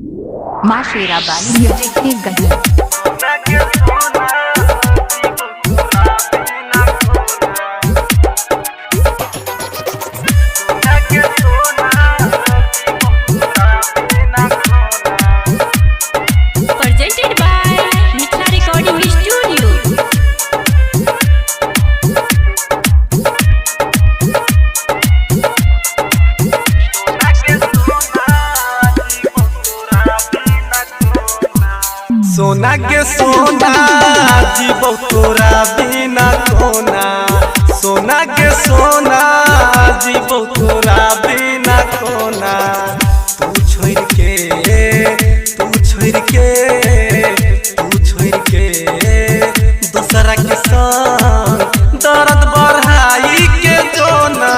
माँ शेरा बाली म्यूजिक की गली। Presented by Mithla Recording Studio. सोना के सोना जीवो तोरा बिना कोना। सोना के सोना जीवो तोरा बिना कोना। तू छोड़ के दूसरा के संग दर्द बढ़ाई के जोना।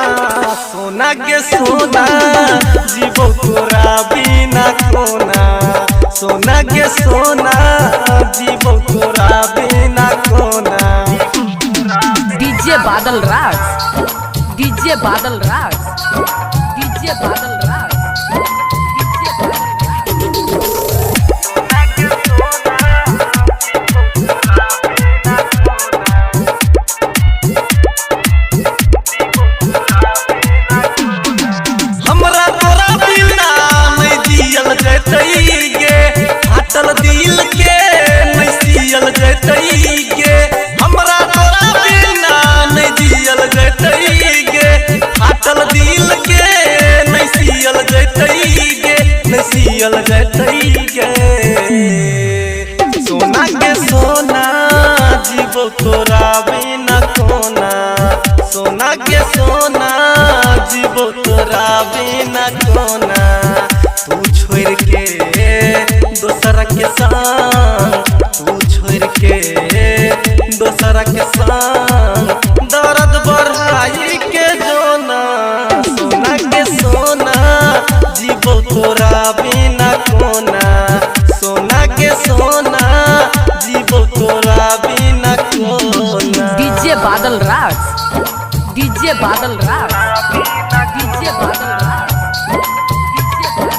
सोना के सोना जीवो तोरा बिना कोना। सोना के सोना जीवो तोरा बिना कोना। डीजे बादल राज, डीजे बादल राज, डीजे बादल राज, डीजे बादल हमरा तोरा बिना नहीं जियल जैतई गे। फाटल दिल के नहीं सियल जैतई गे। हमरा तोरा बिना नहीं जियल जैतई गे। फाटल दिल के नहीं सियल जैतई गे, नहीं सियल जैतई गे। सोना के सोना जीवो तोरा बिना कोना। सोना के सोना जीवो तोरा बिना कोना। तू छोड़ के दूसरा के संग, तू छोड़ के दूसरा के संग दर्द बढ़ाई के जोना। सोना के सोना जीवो तोरा बिना कोना। सोना के सोना जीवो तोरा बिना कोना। डीजे बादल राज, डीजे बादल राज, डीजे बादल राज, डीजे बादल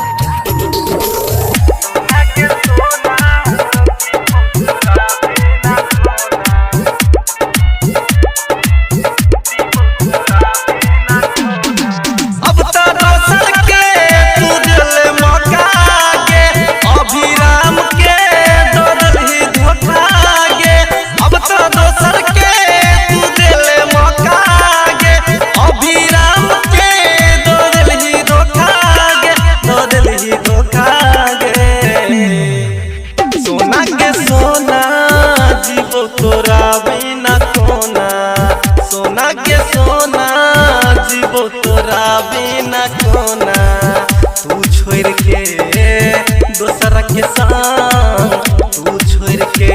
अब तो दोसर के तू दिल मौका गे। अभिराम के दौड़ल ही धोखा गे। अब तो दोसर के तू दिल मौका गे। अभिराम के दौड़ल ही धोखा गे, दौड़ल ही धोखा गे। सोना के सोना जीवो तोरा बिना कोना। सोना के सोना जीवो तोरा बिना कोना। तू छोड़ के दूसरा के संग, तू छोड़ के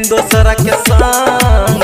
दूसरा के संग